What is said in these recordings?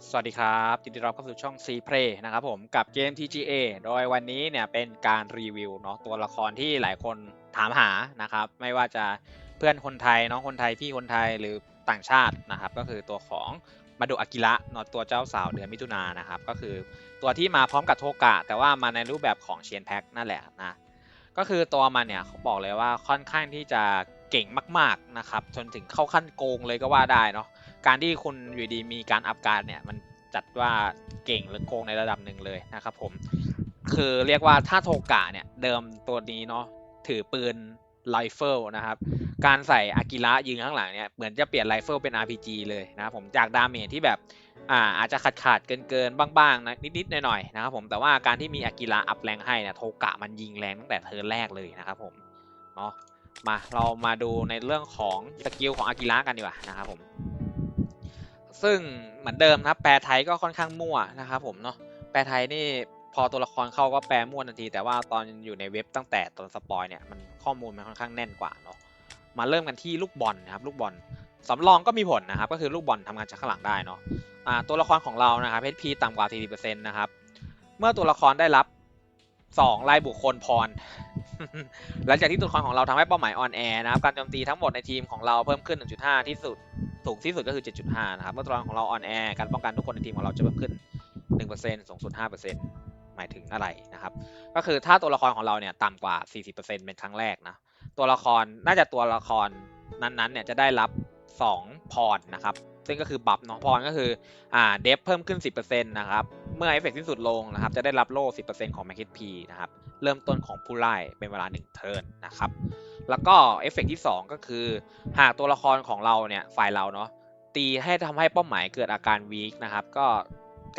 สวัสดีครับยินดีต้อนรับเข้าสู่ช่อง C Play นะครับผมกับเกม TGA โดยวันนี้เนี่ยเป็นการรีวิวเนาะตัวละครที่หลายคนถามหานะครับไม่ว่าจะเพื่อนคนไทยน้องคนไทยพี่คนไทยหรือต่างชาตินะครับก็คือตัวของมาดุอากิระเนาะตัวเจ้าสาวเดือนมิถุนายนนะครับก็คือตัวที่มาพร้อมกับโทกะแต่ว่ามาในรูปแบบของเชนแพ็กนั่นแหละนะก็คือตัวมันเนี่ยเขาบอกเลยว่าค่อนข้างที่จะเก่งมากๆนะครับจนถึงเข้าขั้นโกงเลยก็ว่าได้เนาะ การที่คุณอยู่ดีมีการอัพการ์ดเนี่ยมันจัดว่าเก่งหรือโกงในระดับหนึ่งเลยนะครับผมคือเรียกว่าถ้าโทกะเนี่ยเดิมตัวนี้เนาะถือปืนไรเฟิลนะครับการใส่อากิระยืนข้างหลังเนี่ยเหมือนจะเปลี่ยนไรเฟิลเป็น RPG เลยนะครับผมจากดาเมจที่แบบอาจจะขาดเกินบ้างๆนะนิดๆหน่อยๆนะครับผมแต่ว่าการที่มีอากิระอัพแรงให้เนี่ยโทกะมันยิงแรงตั้งแต่เทิร์นแรกเลยนะครับผมเนาะมาเรามาดูในเรื่องของสกิลของอากิระกันดีกว่านะครับผม ซึ่งเหมือนเดิมนะครับแปลไทยก็ค่อนข้างมั่วนะครับผมเนาะแปลไทยนี่พอตัวละครเข้าก็แปลมั่วทันทีแต่ว่าตอนอยู่ในเว็บตั้งแต่ตอนสปอยเนี่ยมันข้อมูลมันค่อนข้างแน่นกว่าเนาะมาเริ่มกันที่ลูกบอลนะครับลูกบอลสำรองก็มีผลนะครับก็คือลูกบอลทำงานจากข้างหลังได้เนาะตัวละครของเรานะครับ HP ต่ำกว่า 40% นะครับเมื่อตัวละครได้รับ2ลายบุคคลพร หลังจากที่ตัวละครของเราทำให้เป้าหมายออนแอร์นะครับการโจมตีทั้งหมดในทีมของเราเพิ่มขึ้น 1.5 ที่สุดสูงที่สุดก็คือ 7.5 นะครับเมื่อตัวละครของเราออนแอร์การป้องกันทุกคนในทีมของเราจะเพิ่มขึ้น 1% สูงสุด 5%หมายถึงอะไรนะครับก็คือถ้าตัวละครของเราเนี่ยต่ำกว่า 40%เป็นครั้งแรกนะตัวละครน่าจะตัวละครนั้นๆเนี่ยจะได้รับ2พรนะครับซึ่งก็คือบัฟเนาะพรก็คือเดฟเพิ่มขึ้น 10%นะครับเมื่อเอฟเฟกต์ที่สุดลงนะครับจะได้รับโล่ 10% ของ Max HP นะครับเริ่มต้นของผู้ไล่เป็นเวลา1เทิร์นนะครับแล้วก็เอฟเฟกต์ที่2ก็คือหากตัวละครของเราเนี่ยฝ่ายเราเนาะตีให้ทำให้เป้าหมายเกิดอาการวีคนะครับก็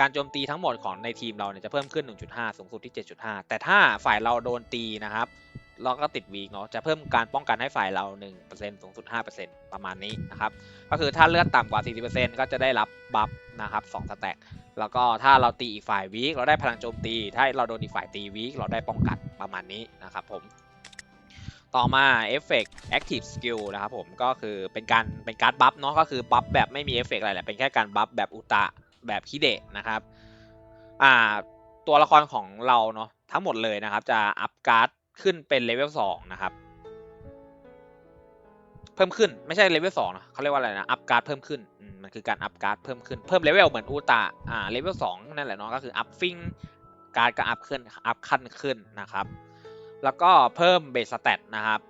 การโจมตีทั้งหมดของในทีมเราเนี่ยจะเพิ่มขึ้น 1.5 สูงสุดที่ 7.5 แต่ถ้าฝ่ายเราโดนตีนะครับเราก็ติดวีคเนาะจะเพิ่มการป้องกันให้ฝ่ายเรา 1% สูงสุด 5% ประมาณนี้นะครับก็คือถ้าเลือดต่ำกว่า 40% ก็จะได้รับบัฟนะครับ2สแต็กแล้วก็ถ้าเราตีอีกฝ่ายวีคเราได้พลังโจมตีถ้าเราโดนอีกฝ่ายตีวีคเราได้ป้องกันประมาณนี้นะครับผมต่อมาเอฟเฟกต์ Active Skill นะครับผมก็คือเป็นการบัฟเนาะก็คือบัฟแบบไม่มีเอฟเฟกต์อะไรแหละเป็นแค่การบัฟแบบอุตะแบบคิเดะนะครับอ่าตัวละครของเราเนาะทั้งหมดเลยนะครับจะอัพการ์ดขึ้นเป็นเลเวล2นะครับ เพิ่มขึ้นไม่ใช่เลเวล2นะเขาเรียกว่าอะไรนะอัพการ์ดเพิ่มขึ้นมันคือการอัพการ์ดเพิ่มขึ้นเพิ่มเลเวลเหมือนอูตาเลเวล2นั่นแหละเนาะก็คืออัพฟิงการ์ดก็อัพขึ้นอัพขั้นขึ้นนะครับแล้วก็เพิ่มเบสสแตทนะครับ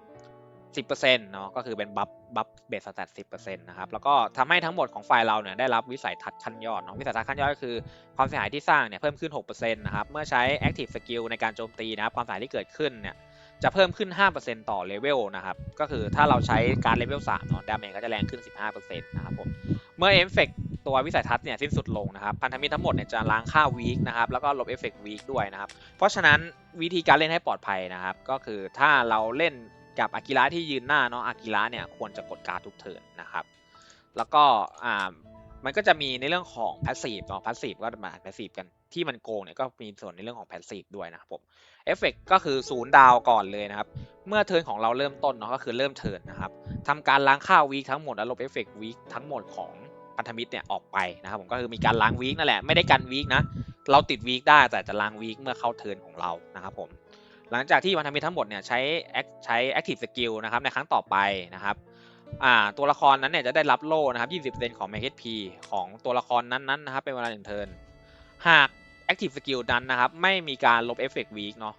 10%เนาะก็คือเป็นบัฟเบสสแตท10%นะครับแล้วก็ทำให้ทั้งหมดของไฟล์เราเนี่ยได้รับวิสัยทัศน์ขั้นยอดเนาะวิสัยทัศน์ขั้นยอดก็คือความเสียหายที่สร้างเนี่ยเพิ่มขึ้น 6% นะครับเมื่อใช้ Active Skill ในการโจมตีนะครับความเสียหายที่เกิดขึ้นเนี่ย จะเพิ่มขึ้น 5% ต่อเลเวลนะครับก็คือถ้าเราใช้การเลเวล3เนาะดาเมจก็จะแรงขึ้น 15%นะครับผมเมื่อเอฟเฟกตัววิสัยทัศน์เนี่ยสิ้นสุดลงนะครับพันธมิตรทั้งหมดเนี่ยจะล้างค่าวีคนะครับแล้วก็ลบเอฟเฟกวีคด้วยนะครับเพราะฉะนั้นวิธีการเล่นให้ปลอดภัยนะครับก็คือถ้าเราเล่นกับอากิระที่ยืนหน้าเนาะอากิระเนี่ยควรจะกดการ์ดทุกเทิร์นนะครับแล้วก็มันก็จะมีในเรื่องของ passive เนาะ passive ก็มา passive กันที่มันโกงเนี่ยก็มีส่วนในเรื่องของ passive ด้วยนะครับผม เอฟเฟกก็คือ0 ดาวก่อนเลยนะครับเมื่อเทิร์นของเราเริ่มต้นเนาะก็คือเริ่มเทิร์นนะครับทำการล้างค่าวีคทั้งหมดและลบเอฟเฟกวีคทั้งหมดของพันธมิตรเนี่ยออกไปนะครับผมก็คือมีการล้างวีคนั่นแหละไม่ได้กันวีคนะเราติดวีคได้แต่จะล้างวีคเมื่อเข้าเทิร์นของเรานะครับผมหลังจากที่พันธมิตรทั้งหมดเนี่ยใช้active skill นะครับในครั้งต่อไปนะครับตัวละครนั้นเนี่ยจะได้รับโล่นะครับ 20% ของ Max HP ของตัวละครนั้นๆนะครับเป็นเวลา1เทิร์นหาก Active Skill นั้นนะครับไม่มีการลบเอฟเฟกต์วีคเนาะ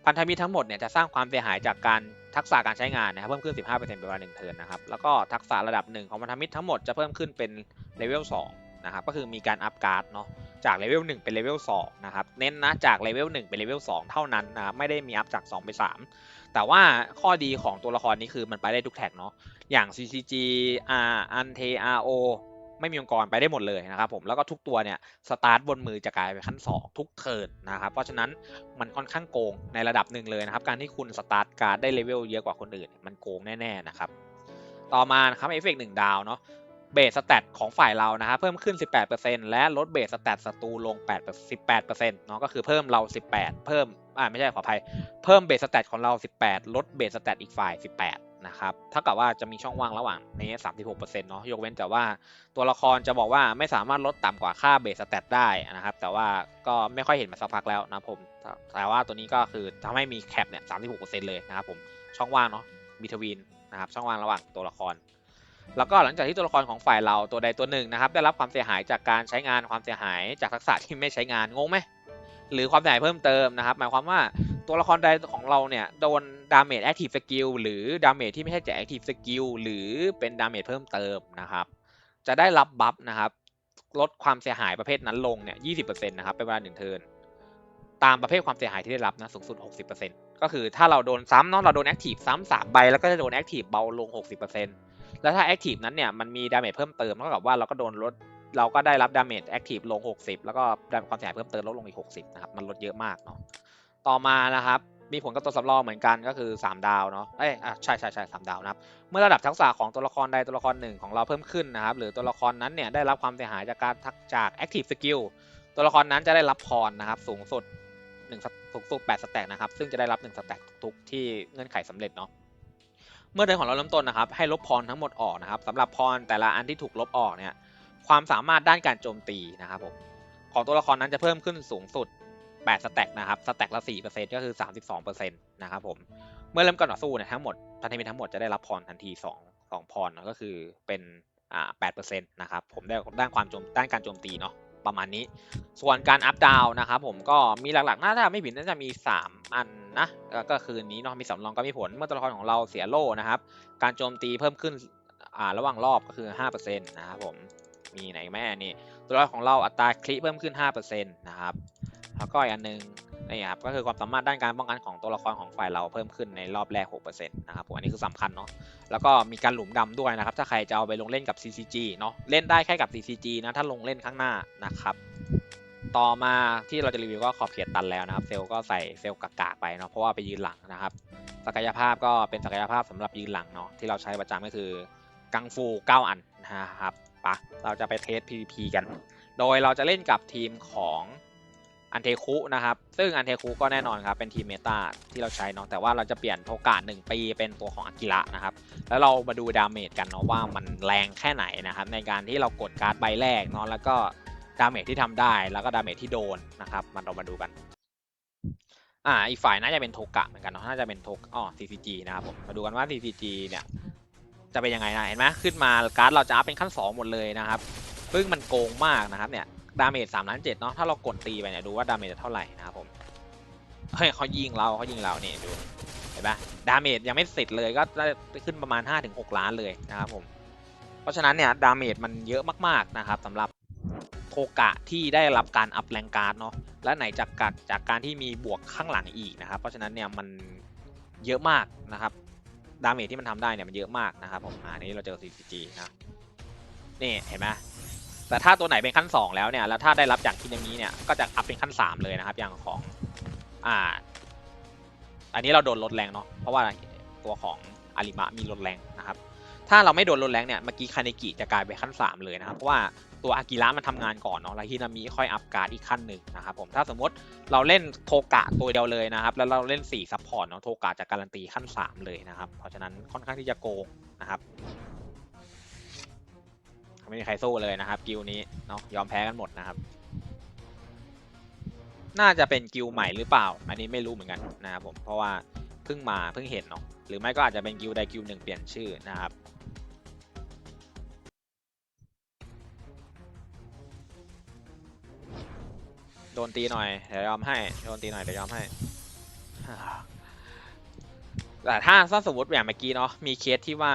พันธมิตรทั้งหมดเนี่ยจะสร้างความเสียหายจากการทักษะการใช้งานนะครับเพิ่มขึ้น 15%เป็นเวลา1เทิร์นนะครับแล้วก็ทักษะระดับ1ของพันธมิตรทั้งหมดจะเพิ่มขึ้นเป็นเลเวล2นะครับก็คือมีการอัพการ์ดเนาะจากเลเวล1เป็นเลเวล2นะครับเน้นนะจากเลเวล1เป็นเลเวล2เท่านั้นนะครับไม่ได้มีอัพจาก2ไป3แต่ว่าข้อดีของตัวละครนี้คือมันไปได้ทุกแท็กเนาะอย่าง CCG Ante RO ไม่มีองค์กรไปได้หมดเลยนะครับผมแล้วก็ทุกตัวเนี่ยสตาร์ทบนมือจะกลายเป็นขั้น2ทุกเทิร์นนะครับเพราะฉะนั้นมันค่อนข้างโกงในระดับหนึ่งเลยนะครับการที่คุณสตาร์ทการ์ดได้เลเวลเยอะกว่าคนอื่นมันโกงแน่ๆนะครับต่อมานะครับเอฟเฟกต์1ดาวเนาะเบสสแตทของฝ่ายเรานะครับเพิ่มขึ้น 18%และลดเบสสแตทศัตรูลง18%เนาะก็คือเพิ่มเรา18เพิ่มไม่ใช่ขออภัยเพิ่มเบสสแตทของเรา18ลดเบสสแตทอีกฝ่าย18 นะครับเท่ากับว่าจะมีช่องว่างระหว่างนี้ 36%เนาะยกเว้นแต่ว่าตัวละครจะบอกว่าไม่สามารถลดต่ำกว่าค่าเบสสแตทได้นะครับแต่ว่าก็ไม่ค่อยเห็นมาสักพักแล้วนะผมแต่ว่าตัวนี้ก็คือทำให้มีแคปเนี่ย 36% เลยนะครับผมช่องว่างเนาะบีทวีนนะครับช่องว่างระหว่างตัวละครแล้วก็หลังจากที่ตัวละครของฝ่ายเราตัวใดตัวหนึ่งนะครับได้รับความเสียหายจากการใช้งานความเสียหายจากทักษะที่ไม่ใช้งานงงไหมหรือความเสียหายเพิ่มเติมนะครับหมายความว่าตัวละครใดของเราเนี่ยโดนดาเมจแอคทีฟสกิลหรือดาเมจที่ไม่ใช่จากแอคทีฟสกิลหรือเป็นดาเมจเพิ่มเติมนะครับจะได้รับบัฟนะครับลดความเสียหายประเภทนั้นลงเนี่ย 20% นะครับเป็นเวลา1 เทิร์นตามประเภทความเสียหายที่ได้รับนะสูงสุด 60% ก็คือถ้าเราโดนซ้ำเนาะเราโดนแอคทีฟซ้ำ3 ใบแล้วก็จะโดนแอคทีฟเบาลง 60% แล้วถ้าแอคทีฟนั้นเนี่ยมันมีดาเมจเพิ่มเติมเท่ากับว่าเราก็โดนลดเราก็ได้รับดาเมจแอคทีฟลง 60 แล้วก็ความเสียหายเพิ่มเติมลดลงอีก 60 นะครับมันลดเยอะมากเนาะต่อมานะครับมีผลกับตัวสำรองเหมือนกันก็คือ3 ดาวเนาะใช่3 ดาวนะครับเมื่อระดับทักษะของตัวละครใดตัวละครหนึ่งของเราเพิ่มขึ้นนะครับหรือตัวละครนั้นเนี่ยได้รับความเสียหายจากแอคทีฟสกิลตัวละครนั้นจะได้รับพรนะครับสูงสุด8 สแต็กนะครับซึ่งจะได้รับ1 สแต็กทุกที่เงื่อนไขสำเร็จเนาะเมื่อเดินของเราเริ่มต้นนะครับให้ลบพรทั้งหมดออกนะครับสำหรับพรแต่ละอันที่ถูกลบออกเนี่ยความสามารถด้านการโจมตีนะครับผมของตัวละครนั้นจะเพิ่มขึ้นสูงสุด8 สแต็กนะครับสแต็กละ 4% ก็คือ 32% นะครับผมเมื่อเริ่มการต่อสู้เนี่ยทั้งหมดพันธมิตรทั้งหมดจะได้รับพรทันที2พรนะก็คือเป็น8% นะครับผมได้ด้านการโจมตีเนาะประมาณนี้ส่วนการอัพดาวนะครับผมก็มีหลักๆน่าจะไม่ผิดน่าจะมี3 อันนะก็คือนี้เนาะมีสำรองก็มีผลเมื่อตัวละครของเราเสียโล่นะครับการโจมตีเพิ่มขึ้นระหว่างรอบก็คือ 5% นะครับผมมีไหนแม่นี่ตัวละครของเราอัตราคริเพิ่มขึ้น 5% นะครับแล้วก็อีกอันนึงนี่ครับก็คือความสามารถด้านการป้องกันของตัวละครของฝ่ายเราเพิ่มขึ้นในรอบแรก 6% นะครับผมอันนี้คือสำคัญเนาะแล้วก็มีการหลุมดำด้วยนะครับถ้าใครจะเอาไปลงเล่นกับ CCG เนาะเล่นได้แค่กับ CCG นะถ้าลงเล่นข้างหน้านะครับต่อมาที่เราจะรีวิวก็ขอบเขตตันแล้วนะครับเซลก็ใส่เซลกากๆไปเนาะเพราะว่าไปยืนหลังนะครับศักยภาพก็เป็นศักยภาพสำหรับยืนหลังเนาะที่เราใช้ประจำก็คือกังฟู9 อันนะครับปะเราจะไปเทส PVP กันโดยเราจะเล่นกับทีมของอันเทคุนะครับซึ่งอันเทคุก็แน่นอนครับเป็นทีมเมตาที่เราใช้เนาะแต่ว่าเราจะเปลี่ยนโทกะ1 ปีเป็นตัวของอากิระนะครับแล้วเรามาดูดาเมจกันเนาะว่ามันแรงแค่ไหนนะครับในการที่เรากดการ์ดใบแรกเนาะแล้วก็ดาเมจที่ทำได้แล้วก็ดาเมจที่โดนนะครับเรามาดูกันอีกฝ่ายน่าจะเป็นโทกะเหมือนกันเนาะน่าจะเป็นCCG นะครับผมมาดูกันว่า CCG เนี่ยจะเป็นยังไงนะเห็นไหมขึ้นมาการ์ดเราจะอัพเป็นขั้น2หมดเลยนะครับซึ่งมันโกงมากนะครับเนี่ยดาเมจ3 ล้าน 7เนาะถ้าเรากดตีไปเนี่ยดูว่าดาเมจจะเท่าไหร่นะครับผมเฮ้ยเขายิงเราเนี่ยดูเห็นปะดาเมจยังไม่เสร็จเลยก็ได้ขึ้นประมาณ 5-6 ล้านเลยนะครับผมเพราะฉะนั้นเนี่ยดาเมจมันเยอะมากๆนะครับสำหรับโทกะที่ได้รับการอัพแรงการ์ดเนาะและไหนจากการที่มีบวกข้างหลังอีกนะครับเพราะฉะนั้นเนี่ยมันเยอะมากนะครับดาเมจที่มันทำได้เนี่ยมันเยอะมากนะครับผมอันนี้เราเจอ CCG นะนี่เห็นไหมแต่ถ้าตัวไหนเป็นขั้น2แล้วเนี่ยแล้วถ้าได้รับจากคินามิเนี่ยก็จะอัพเป็นขั้น3เลยนะครับอย่างของอันนี้เราโดนลดแรงเนาะเพราะว่าตัวของอาริมะมีลดแรงนะครับถ้าเราไม่โดนลดแรงเนี่ยเมื่อกี้คาเนกิจะกลายเป็นขั้น3เลยนะครับเพราะว่าตัวอากิระมันทำงานก่อนเนาะแล้วฮินามิค่อยอัพการ์ดอีกขั้นหนึ่งนะครับผมถ้าสมมติเราเล่นโทกะตัวเดียวเลยนะครับแล้วเราเล่น4ซัพพอร์ตเนาะโทกะจะการันตีขั้น3เลยนะครับเพราะฉะนั้นค่อนข้างที่จะโกงนะครับไม่มีใครสู้เลยนะครับกิลนี้เนาะยอมแพ้กันหมดนะครับน่าจะเป็นกิลใหม่หรือเปล่าอันนี้ไม่รู้เหมือนกันนะครับผมเพราะว่าเพิ่งเห็นเนาะหรือไม่ก็อาจจะเป็นกิลใดกิลหนึ่งเปลี่ยนชื่อนะครับโดนตีหน่อยเดี๋ยวยอมให้โดนตีหน่อยเดี๋ยวยอมให้แต่ถ้าสมมติอย่างเมื่อกี้เนาะมีเคสที่ว่า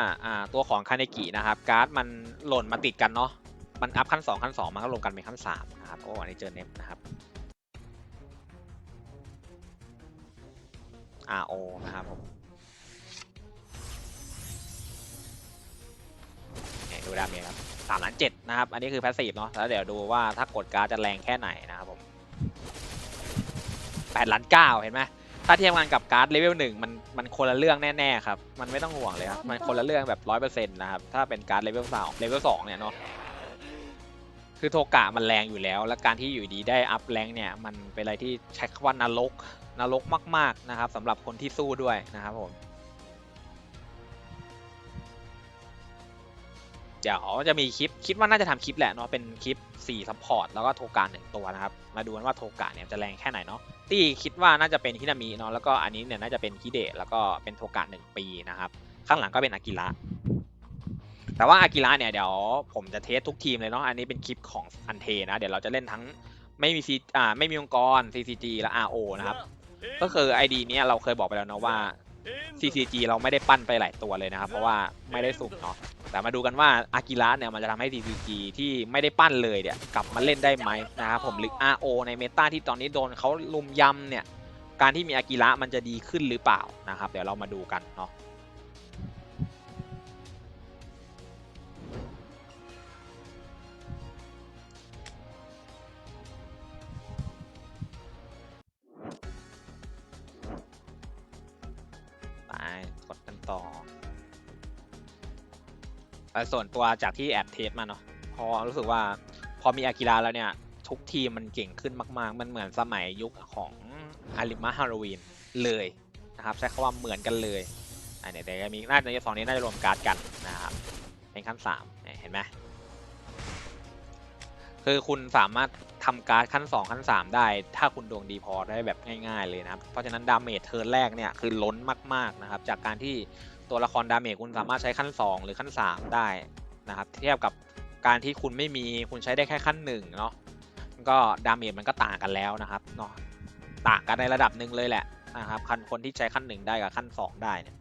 ตัวของคาเนกินะครับการ์ดมันหล่นมาติดกันเนาะมันอัพขั้น2มันก็ลงกันเป็นขั้น3นะครับโอ้อันนี้เจอเน็ตนะครับ RO นะครับผมดูดาเมจครับ3 ล้าน 7นะครับอันนี้คือแพสซีฟเนาะแล้วเดี๋ยวดูว่าถ้ากดการ์ดจะแรงแค่ไหนนะครับผม8 ล้าน 9เห็นไหมถ้าเทียบกันกับการ์ดเลเวล1มันคนละเรื่องแน่ๆครับมันไม่ต้องห่วงเลยครับมันคนละเรื่องแบบ 100% นะครับถ้าเป็นการ์ดเลเวล2เนี่ยเนาะคือโทกะมันแรงอยู่แล้วและการที่อยู่ดีได้อัพแรงเนี่ยมันเป็นอะไรที่ใช้คำว่านรกมากๆนะครับสำหรับคนที่สู้ด้วยนะครับผม เดี๋ยวจะมีคลิปคิดว่าน่าจะทำคลิปแหละเนาะเป็นคลิป4ซัพพอร์ตแล้วก็โทกะ1ตัวนะครับมาดูกันว่าโทกะเนี่ยจะแรงแค่ไหนเนาะที่คิดว่าน่าจะเป็นฮินามิเนาะแล้วก็อันนี้เนี่ยน่าจะเป็นฮิเดะแล้วก็เป็นโทกะ1ปีนะครับข้างหลังก็เป็นอากิระแต่ว่าอากิระเนี่ยเดี๋ยวผมจะเทสทุกทีมเลยเนาะอันนี้เป็นคลิปของอันเทนะเดี๋ยวเราจะเล่นทั้งไม่มีองค์กร CCG และ RO นะครับก็คือ ID เนี้ยเราเคยบอกไปแล้วเนาะว่า CCG เราไม่ได้ปั้นไปหลายตัวเลยนะครับเพราะว่าไม่ได้สุ่มเนาะแต่มาดูกันว่าอากิระเนี่ยมันจะทำให้ CCG ที่ไม่ได้ปั้นเลยเนี่ยกลับมาเล่นได้ไหมนะครับผมหรือ RO ในเมตาที่ตอนนี้โดนเขาลุมยำเนี่ยการที่มีอากิระมันจะดีขึ้นหรือเปล่านะครับเดี๋ยวเรามาดูกันเนาะไปกดกันต่อส่วนตัวจากที่แอบเทสมาเนาะพอรู้สึกว่าพอมีอากิระแล้วเนี่ยทุกทีมมันเก่งขึ้นมากๆมันเหมือนสมัยยุคของอาริมะฮาโลวีนเลยนะครับใช้คำว่าเหมือนกันเลยเนี่ยแต่มีน่าจะ2นี้น่าจะรวมการ์ดกันนะครับเป็นขั้น3เห็นไหมคือคุณสามารถทำการ์ดขั้น2ขั้น3ได้ถ้าคุณดวงดีพอได้แบบง่ายๆเลยนะครับเพราะฉะนั้นดาเมจเทิร์นแรกเนี่ยคือล้นมากๆนะครับจากการที่ตัวละครดาเมจคุณสามารถใช้ขั้น2หรือขั้น3ได้นะครับเทียบกับการที่คุณไม่มีคุณใช้ได้แค่ขั้น1เนาะก็ดาเมจมันก็ต่างกันแล้วนะครับเนาะต่างกันในระดับหนึ่งเลยแหละนะครับคนที่ใช้ขั้น1ได้กับขั้น2ได้เนี่ย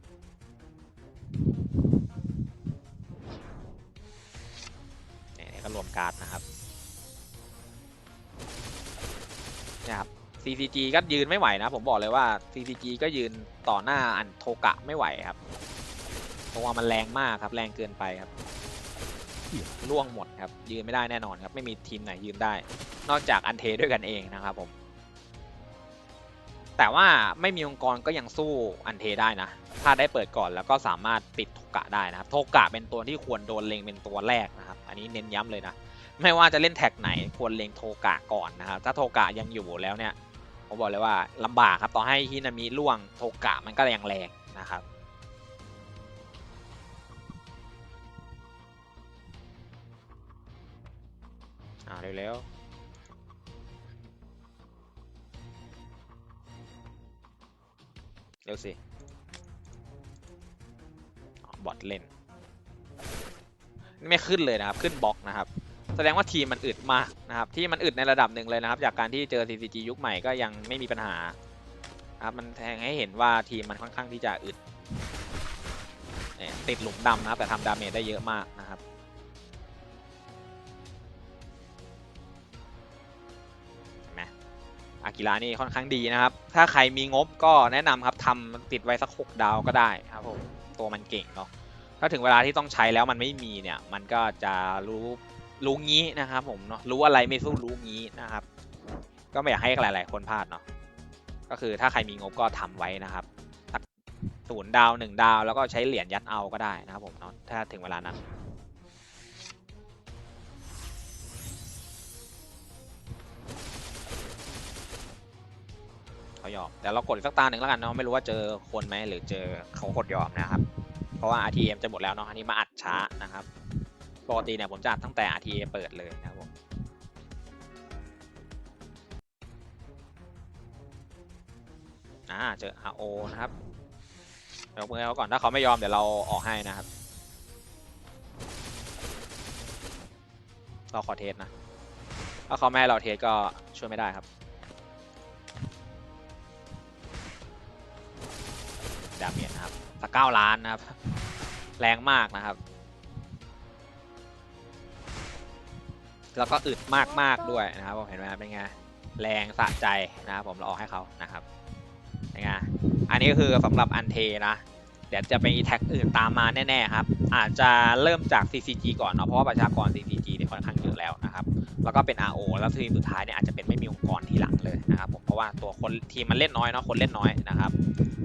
ก็รวมการ์ดนะครับนะครับ CCG ก็ยืนไม่ไหวนะผมบอกเลยว่า CCG ก็ยืนต่อหน้าอันโทกะไม่ไหวครับเพราะว่ามันแรงมากครับแรงเกินไปครับล่วงหมดครับยืนไม่ได้แน่นอนครับไม่มีทีมไหนยืนได้นอกจากอันเทด้วยกันเองนะครับผมแต่ว่าไม่มีองค์กรก็ยังสู้อันเทได้นะถ้าได้เปิดก่อนแล้วก็สามารถปิดโทกะได้นะครับโทกะเป็นตัวที่ควรโดนเล็งเป็นตัวแรกนะครับอันนี้เน้นย้ำเลยนะไม่ว่าจะเล่นแท็กไหนควรเล็งโทกะก่อนนะครับถ้าโทกะยังอยู่แล้วเนี่ยผมบอกเลยว่าลำบากครับต่อให้ฮินามิล่วงโทกะมันก็ยังแรงนะครับเร็วๆเร็วสิบอทเล่นไม่ขึ้นเลยนะครับขึ้นบล็อกนะครับแสดงว่าทีมมันอึดมากนะครับที่มันอึดในระดับหนึ่งเลยนะครับจากการที่เจอ CCG ยุคใหม่ก็ยังไม่มีปัญหาครับมันแทงให้เห็นว่าทีมมันค่อนข้างที่จะอึดติดหลุมดำนะครับแต่ทำดาเมจได้เยอะมากนะครับเห็นไหมอากิระนี่ค่อนข้างดีนะครับถ้าใครมีงบก็แนะนำครับทำติดไว้สัก6 ดาวก็ได้ครับผมตัวมันเก่งเนาะถ้าถึงเวลาที่ต้องใช้แล้วมันไม่มีเนี่ยมันก็จะรู้งี้นะครับผมเนาะรู้อะไรไม่สู้รู้งี้นะครับก็ไม่อยากให้หลายๆคนพลาดเนาะก็คือถ้าใครมีงบก็ทำไว้นะครับ0 ดาว 1 ดาวแล้วก็ใช้เหรียญยัดเอาก็ได้นะครับผมเนาะถ้าถึงเวลานั้นเขายอมแต่เรากดสักตาหนึ่งแล้วกันเนาะไม่รู้ว่าเจอคนไหมหรือเจอเขากดยอมนะครับเพราะว่า RTM จะหมดแล้วเนาะอันนี้มาอัดช้านะครับปกติเนี่ยผมจะอัดตั้งแต่ RTA เปิดเลยนะครับผมเจอ RO นะครับเดี๋ยวเมื่อเขาก่อนถ้าเขาไม่ยอมเดี๋ยวเราออกให้นะครับเราขอเทสนะถ้าเขาไม่ให้เราเทสก็ช่วยไม่ได้ครับดาเมจนะครับสัก9 ล้านนะครับแรงมากนะครับแล้วก็อึดมากๆด้วยนะครับผมเห็นไหมเป็นไงแรงสะใจนะครับผมเราออกให้เขานะครับเป็นไงอันนี้ก็คือสำหรับอันเทนะเดี๋ยวจะไปแท็กอื่นตามมาแน่ๆครับอาจจะเริ่มจาก CCG ก่อนเนาะเพราะว่าประชากร CCG เนี่ยค่อนข้างเยอะแล้วนะครับแล้วก็เป็น RO แล้วทีมสุดท้ายเนี่ยอาจจะเป็นไม่มีองค์กรทีหลังเลยนะครับผมเพราะว่าตัวคนทีมมันเล่นน้อยเนาะคนเล่นน้อยนะครับ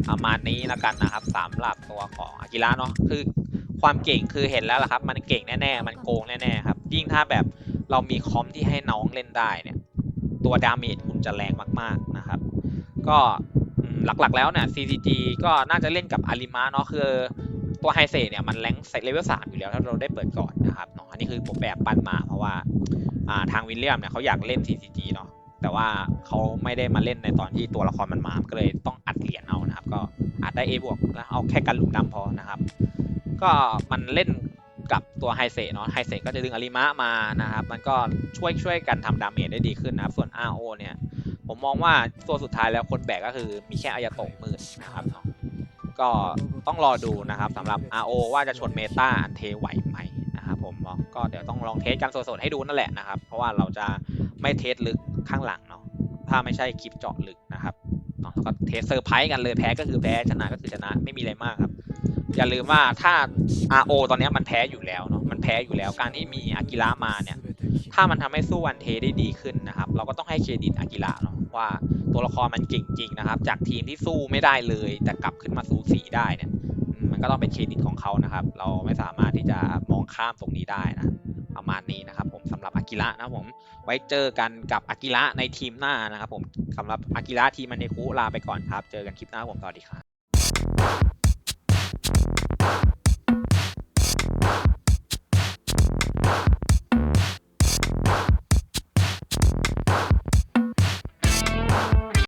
ประมาณนี้แล้วกันนะครับสำหรับตัวของอากิระเนาะคือความเก่งคือเห็นแล้วล่ะครับมันเก่งแน่ๆมันโกงแน่ๆครับยิ่งถ้าแบบเรามีคอมที่ให้น้องเล่นได้เนี่ยตัวดาเมจคุณจะแรงมากๆนะครับก็หลักๆแล้วเนี่ย CCG ก็น่าจะเล่นกับอาริมะเนาะคือ ตัวไฮเซเนี่ยมันแรงเลเวล3อยู่แล้วถ้าเราได้เปิดก่อนนะครับเนาะอันนี้คือผมแบบปั้นมาเพราะว่าทางวิลเลียมเนี่ยเขาอยากเล่น TCG เนาะแต่ว่าเขาไม่ได้มาเล่นในตอนที่ตัวละครมันมาก็เลยต้องอัดเหรียญเอานะครับก็อัดได้ A บวกแล้วเอาแค่กันหลุมดำพอนะครับก็มันเล่นกับตัวไฮเซเนาะไฮเซก็จะดึงอาริมะมานะครับมันก็ช่วยกันทำดาเมจได้ดีขึ้นนะครับส่วน RO เนี่ยผมมองว่าตัวสุดท้ายแล้วคนแบกก็คือมีแค่อายาโตะมืดนะครับเนาะก็ต้องรอดูนะครับสำหรับ RO ว่าจะชนเมตาอันเทไหวไหมนะครับผมก็เดี๋ยวต้องลองเทสกันสดๆให้ดูนั่นแหละนะครับเพราะว่าเราจะไม่เทสลึกข้างหลังเนาะถ้าไม่ใช่คลิปเจาะลึกนะครับเนาะก็เทสเซอร์ไพรส์กันเลยแพ้ก็คือแพ้ชนะก็คือชนะไม่มีอะไรมากครับอย่าลืมว่าถ้า RO ตอนนี้มันแพ้อยู่แล้วเนาะมันแพ้อยู่แล้วการที่มีอากิระมาเนี่ยถ้ามันทำให้สู้วันเทได้ดีขึ้นนะครับเราก็ต้องให้เครดิตอากิระเนาะว่าตัวละครมันเก่งจริงนะครับจากทีมที่สู้ไม่ได้เลยแต่กลับขึ้นมาสูสีได้เนี่ยมันก็ต้องเป็นเครดิตของเขานะครับเราไม่สามารถที่จะมองข้ามตรงนี้ได้นะประมาณนี้นะครับผมสำหรับอากิระนะผมไว้เจอกันกับอากิระในทีมหน้านะครับผมสำหรับอากิระทีมมันเนคุลาไปก่อนครับเจอกันคลิปหน้าผมสวัสดีครับ